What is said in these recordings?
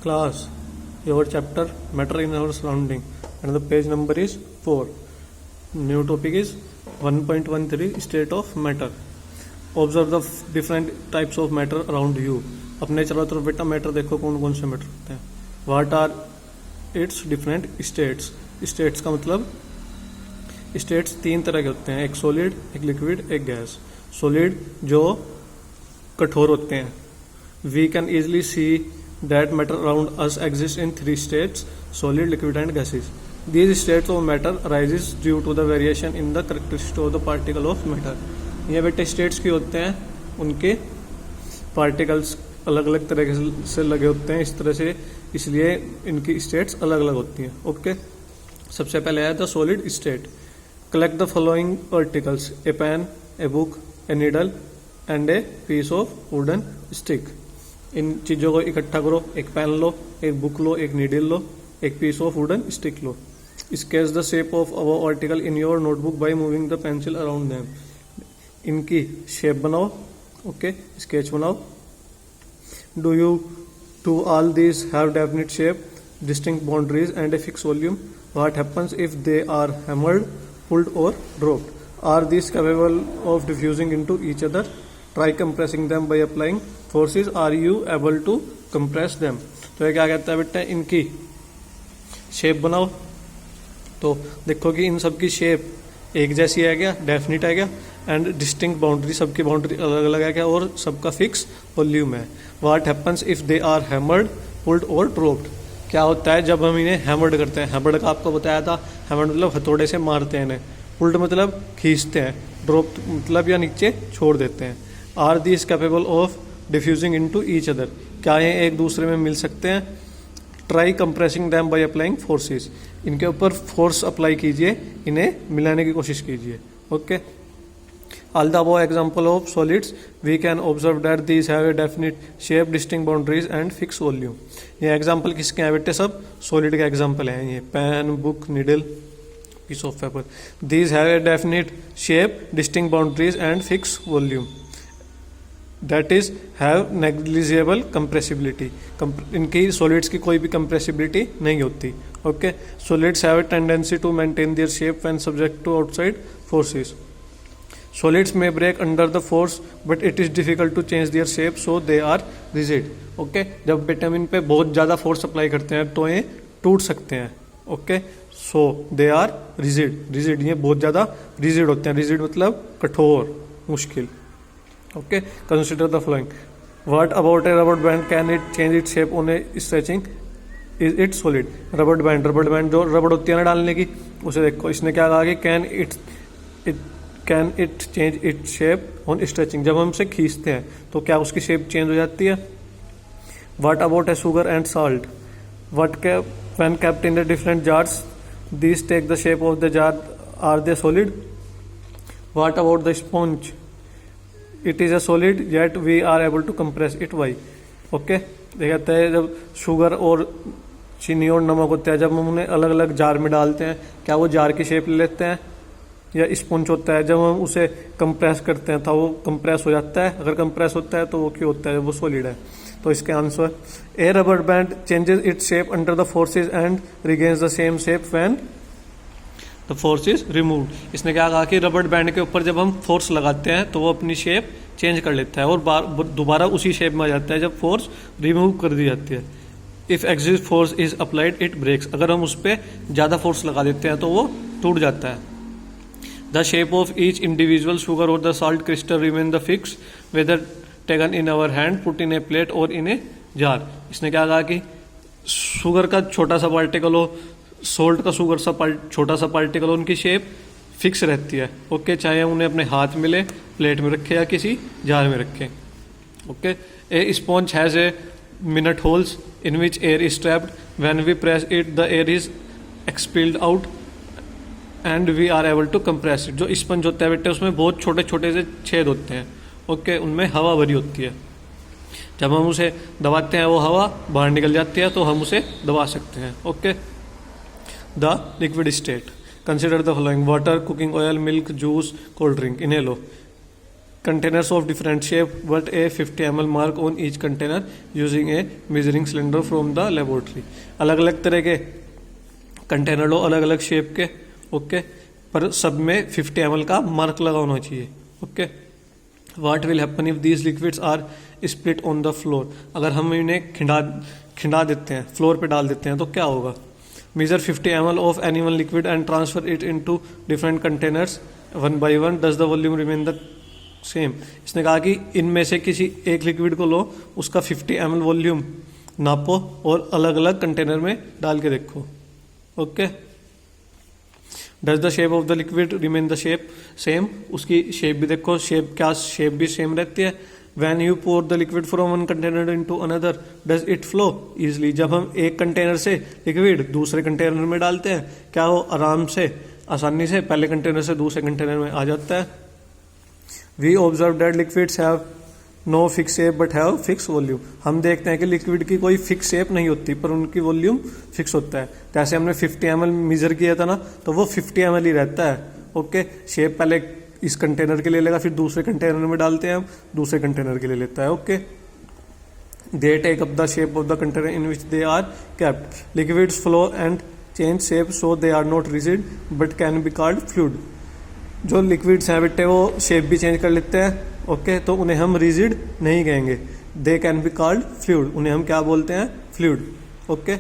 Class, your chapter matter in our surrounding and the page number is 4. New topic is 1.13 state of matter. Observe the different types of matter around you. अपने चारों तरफ बेटा matter देखो कौन कौन से matter होते हैं. What are its different states? States का मतलब states तीन तरह के होते हैं, एक सॉलिड, एक लिक्विड, एक गैस. सॉलिड जो कठोर होते हैं. We can easily see that matter around us exists in three states: solid, liquid and gases. These states of matter arises due to the variation in the characteristic of the particle of matter. ये बेटे states की होते हैं, उनके particles अलग अलग तरह से लगे होते हैं इस तरह से, इसलिए इनकी states अलग अलग होती हैं. ओके, सबसे पहले है the solid state. Collect the following articles: a pen, a book, a needle and a piece of wooden stick. इन चीज़ों को इकट्ठा करो. एक पेन लो, एक बुक लो, एक नीडल लो, एक पीस ऑफ वुडन स्टिक लो. Sketch the shape of our article in your notebook by moving the pencil around them. इनकी शेप बनाओ. ओके, स्केच बनाओ. Do you to all these have definite shape, distinct boundaries and a fix volume? What happens if they are hammered, pulled और dropped? Are these capable of diffusing into each other? Try compressing them by applying forces. Are you able to compress them? तो ये क्या कहता है बेटा, इनकी shape बनाओ. तो देखो कि इन सब की शेप एक जैसी है क्या, डेफिनिट है क्या, एंड डिस्टिंक्ट बाउंड्री, सबकी बाउंड्री अलग अलग है क्या, और सबका फिक्स वॉल्यूम है. What happens if they are hammered, pulled और ड्रॉप्ड? क्या होता है जब हम इन्हें हैमर्ड करते हैं? हैमर्ड का आपको बताया था. हैमर्ड मतलब हथौड़े से मारते हैं इन्हें. पुल्ड मतलब खींचते हैं. ड्रॉप्ड मतलब या नीचे छोड़ देते हैं. Are these capable of diffusing into each other? क्या ये एक दूसरे में मिल सकते हैं? Try compressing them by applying forces. इनके ऊपर फोर्स अप्लाई कीजिए, इन्हें मिलाने की कोशिश कीजिए. Okay, all the above example of solids we can observe that these have a definite shape, distinct boundaries and fix volume. ये एग्जांपल किसके हैं बेटे? सब सॉलिड के एग्जांपल हैं. ये pen, book, needle, piece of paper. These have a definite shape, distinct boundaries and fix volume. That is have negligible compressibility. इनकी solids की कोई भी कंप्रेसिबिलिटी नहीं होती. Okay, solids have a tendency to maintain their shape when subject to outside forces. Solids may break under the force but it is difficult to change their shape so they are rigid. Okay, जब बेटा इन पे बहुत ज़्यादा force apply करते हैं तो ये टूट सकते हैं. Okay, so they are rigid. Rigid ये बहुत ज़्यादा रिजिड होते हैं. रिजिड मतलब कठोर, मुश्किल. Okay, consider the following. What about a rubber band? Can it change its shape on a stretching? Is it solid? Rubber band जो रबड़ होती है ना डालने की, उसे देखो. इसने क्या कहा कि can it change its shape on stretching? जब हम उसे खींचते हैं तो क्या उसकी शेप चेंज हो जाती है? What about a sugar and salt? When kept in the different jars, these take the shape of the jar. Are they solid? What about the sponge? It is a solid yet we are able to compress it. Why? Okay, देखते हैं जब sugar और चीनी और नमक होते हैं, जब हम उन्हें अलग अलग जार में डालते हैं, क्या वो जार की शेप ले लेते हैं? या स्पंज होता है, जब हम उसे कंप्रेस करते हैं तो वो कंप्रेस हो जाता है. अगर कंप्रेस होता है तो वो क्यों होता है? वो सॉलिड है. तो इसके answer A rubber band changes its shape under the forces and regains the same shape when the force is removed. इसने क्या कहा कि रबर बैंड के ऊपर जब हम फोर्स लगाते हैं तो वो अपनी शेप चेंज कर लेता है और दोबारा उसी शेप में आ जाता है जब फोर्स रिमूव कर दी जाती है. If excess force is applied it breaks. अगर हम उस पर ज़्यादा फोर्स लगा देते हैं तो वो टूट जाता है. The shape of each individual sugar or the salt crystal remain the fix whether taken in our hand, put in a plate or in a jar. इसने क्या कहा कि शुगर का छोटा सा पार्टिकल हो, सोल्ट का शुगर सा छोटा सा पार्टिकल, उनकी शेप फिक्स रहती है. ओके, चाहे हम उन्हें अपने हाथ में ले, प्लेट में रखें या किसी जार में रखें. Okay, a sponge has a minute holes in which air is trapped. When we press it the air is expelled out and we are able to compress it. जो स्पंज होता है बेटे उसमें बहुत छोटे छोटे से छेद होते हैं. ओके, उनमें हवा भरी होती है. जब हम उसे दबाते हैं वो हवा बाहर निकल जाती है तो हम उसे दबा सकते हैं. Okay, the liquid state. Consider the following: water, cooking oil, milk, juice, cold drink. इन्हें लो. containers of different shape but a 50 ml mark on each container using a measuring cylinder from the laboratory. अलग अलग तरह के container लो, अलग अलग shape के, okay, पर सब में 50 ml का मार्क लगा होना चाहिए, okay. What will happen if these liquids are split on the floor? अगर हम इन्हें खिंडा देते हैं, फ्लोर पे डाल देते हैं, तो क्या होगा? Measure 50 ml of any one liquid and transfer it into different containers one by one. Does the volume remain the same? इसने कहा कि इनमें से किसी एक लिक्विड को लो, उसका 50 ml वॉल्यूम नापो और अलग अलग कंटेनर में डाल के देखो, okay. Does the shape of the liquid remain the shape same? उसकी शेप भी देखो, क्या शेप भी सेम रहती है. When you pour the liquid from one container into another does it flow easily? जब हम एक कंटेनर से लिक्विड दूसरे कंटेनर में डालते हैं, क्या वो आसानी से पहले कंटेनर से दूसरे कंटेनर में आ जाता है? We observe that liquids have no fix shape but have fix volume. हम देखते हैं कि लिक्विड की कोई फिक्स शेप नहीं होती पर उनकी वॉल्यूम फिक्स होता है. जैसे हमने 50 ml मेजर किया था ना, तो वो 50 ml ही रहता है, ओके. शेप पहले इस कंटेनर के लिए लेगा, फिर दूसरे कंटेनर में डालते हैं हम, दूसरे कंटेनर के लिए लेता है, okay. They take up the shape of the container in which they are kept. Liquids flow and change shape so they are not rigid but can be called fluid. जो लिक्विड्स हैं बेटे वो shape भी change कर लेते हैं, okay, तो उन्हें हम रिजिड नहीं कहेंगे. They can be called fluid. उन्हें हम क्या बोलते हैं? Fluid, okay.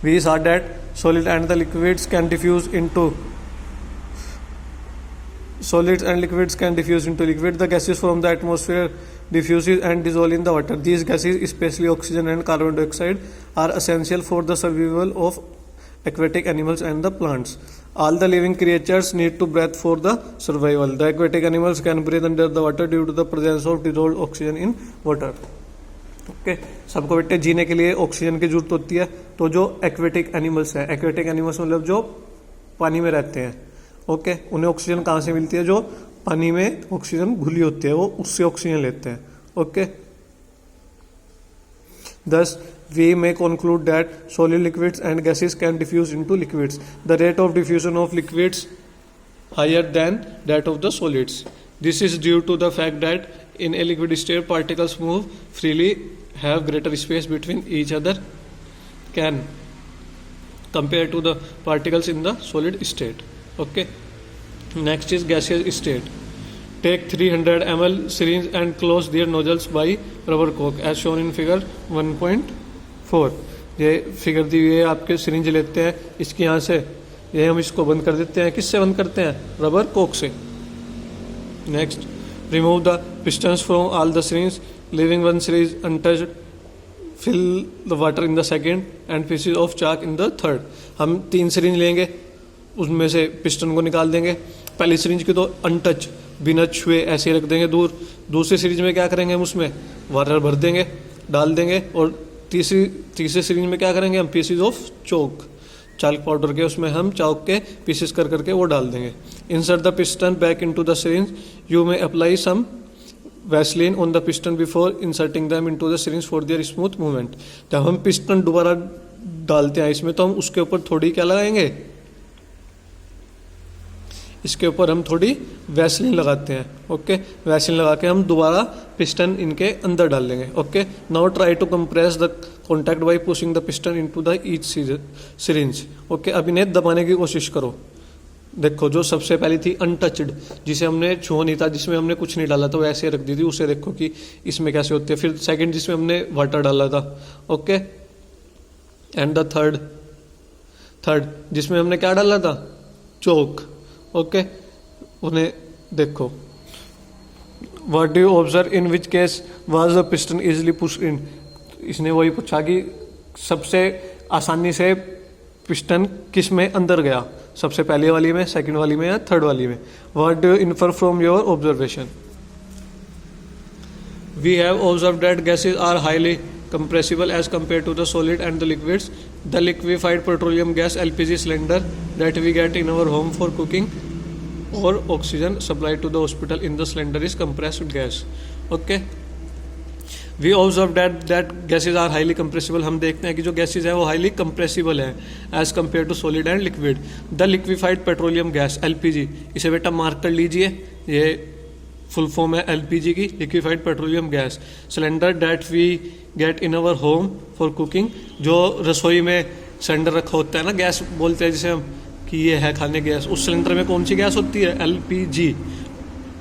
We saw that solid and the liquids can diffuse into solids and liquids can diffuse into liquid. The gases from the atmosphere diffuses and dissolve in the water. These gases, especially oxygen and carbon dioxide, are essential for the survival of aquatic animals and the plants. All the living creatures need to breathe for the survival. The aquatic animals can breathe under the water due to the presence of dissolved oxygen in water. Okay, सबको बेटे जीने के लिए oxygen की जरूरत होती है. तो जो एक्वेटिक एनिमल्स हैं, एक्वेटिक एनिमल्स मतलब जो पानी में रहते हैं, ओके, उन्हें ऑक्सीजन कहाँ से मिलती है? जो पानी में ऑक्सीजन घुली होती है, वो उससे ऑक्सीजन लेते हैं, okay. Thus, we may conclude that solid liquids and gases can diffuse into liquids. The rate of diffusion of liquids higher than that of the solids. This is due to the fact that in a liquid state, particles move freely, have greater space between each other, can compared to the particles in the solid state. Okay. Next is gaseous state. Take 300 ml syringe and close their nozzles by rubber cork as shown in figure 1.4. ये figure दी हुई है, आपके syringe लेते हैं इसके यहाँ से, ये हम इसको बंद कर देते हैं. किससे बंद करते हैं? रबर कोक से. Next, remove the pistons from all the syringe leaving one syringe untouched. Fill the water in the second and pieces of chalk in the third. हम 3 सिरिंज लेंगे, उसमें से पिस्टन को निकाल देंगे. पहली सिरिंज की तो अनटच, बिना छुए ऐसे रख देंगे दूर. दूसरी सिरिंज में क्या करेंगे? हम उसमें वाटर भर देंगे, डाल देंगे. और तीसरे सिरिंज में क्या करेंगे? हम पीसेस ऑफ चाल्क पाउडर के, उसमें हम चाक के पीसेस कर करके वो डाल देंगे. Insert the piston back into the syringe. You may apply some vaseline on the piston before inserting them into the syringe for their smooth movement. जब हम पिस्टन दोबारा डालते हैं इसमें, तो हम उसके ऊपर थोड़ी क्या लगाएंगे? इसके ऊपर हम थोड़ी वैसलीन लगाते हैं, ओके. वैसलीन लगा के हम दोबारा पिस्टन इनके अंदर डाल लेंगे, okay. Now try to compress the contact by pushing the piston into the each syringe, okay. अब इन्हें दबाने की कोशिश करो. देखो, जो सबसे पहली थी अनटच्ड, जिसे हमने छुआ नहीं था, जिसमें हमने कुछ नहीं डाला था, वो ऐसे रख दी थी, उसे देखो कि इसमें कैसे होती है. फिर सेकंड, जिसमें हमने वाटर डाला था, ओके. एंड द थर्ड जिसमें हमने क्या डाला था? चोक, ओके. उन्हें देखो. What do you observe in which case was the piston easily push in. इसने वही पूछा कि सबसे आसानी से पिस्टन किस में अंदर गया, सबसे पहले वाली में, सेकंड वाली में या थर्ड वाली में. What do you infer from your observation. We have observe that gases are highly compressible as compared to the solid and the liquids. The liquefied petroleum gas LPG cylinder that we get in our home for cooking or oxygen supplied to the hospital in the cylinder is compressed gas, okay. We observe that gases are highly compressible. हम देखते हैं कि जो gases है वो highly compressible है as compared to solid and liquid. The liquefied petroleum gas LPG, इसे बेटा मार्क कर लीजिए. ये फुल फॉर्म है एलपीजी की, liquefied petroleum gas. Cylinder that we get in our home for cooking, जो रसोई में सिलेंडर रखा होता है ना, गैस बोलते हैं जिसे हम कि ये है खाने गैस, उस सिलेंडर में कौन सी गैस होती है, एलपीजी।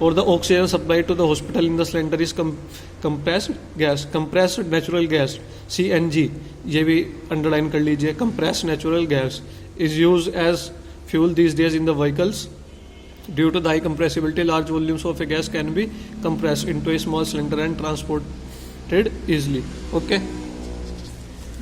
और the oxygen supply to the hospital in the cylinder is compressed gas, compressed natural gas, CNG, ये भी अंडरलाइन कर लीजिए, compressed natural gas is use as fuel these days in the vehicles due to the high compressibility, large volumes of a gas can be compressed into a small cylinder and transported easily. Okay,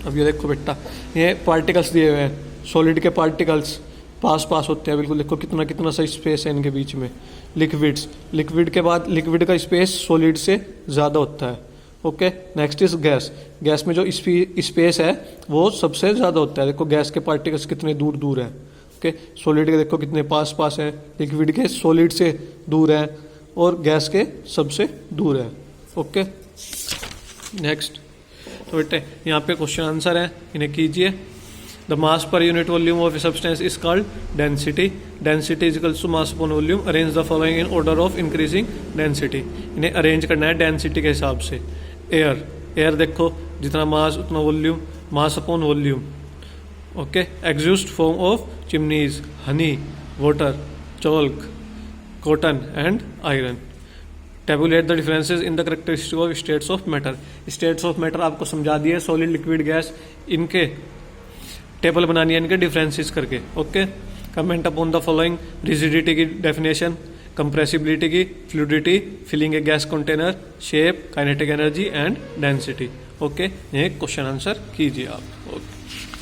अब ये देखो बेटा, ये particles दिए हुए हैं, solid के particles पास होते हैं बिल्कुल, देखो कितना कितना सा स्पेस है इनके बीच में। लिक्विड्स, लिक्विड के बाद लिक्विड का स्पेस सॉलिड से ज़्यादा होता है। Okay, next is gas, gas में जो स्पेस है वो सबसे ज़्यादा होता है, देखो गैस के पार्टिकल्स कितने दूर दूर हैं। ओके, सॉलिड के देखो कितने पास हैं, लिक्विड के सॉलिड से दूर हैं और गैस के सबसे दूर है। ओके, नेक्स्ट, तो बेटे यहाँ पे क्वेश्चन आंसर है, इन्हें कीजिए। The mass per unit volume of a substance is called density, density is equals to mass upon volume, arrange the following in order of increasing density. इन्हें अरेंज करना है डेंसिटी के हिसाब से। एयर, एयर देखो जितना मास उतना volume, mass upon volume. Okay, exhaust form of chimneys, honey, water, chalk, cotton and iron. Tabulate the differences in the characteristic of states of matter, states of matter आपको समझा दिए, solid, liquid, gas, इनके table बनानी है, इनके differences करके। Okay, comment upon the following, rigidity की definition, compressibility की, fluidity, filling a gas container, shape, kinetic energy and density. Okay, ये क्वेश्चन आंसर कीजिए आप। ओके।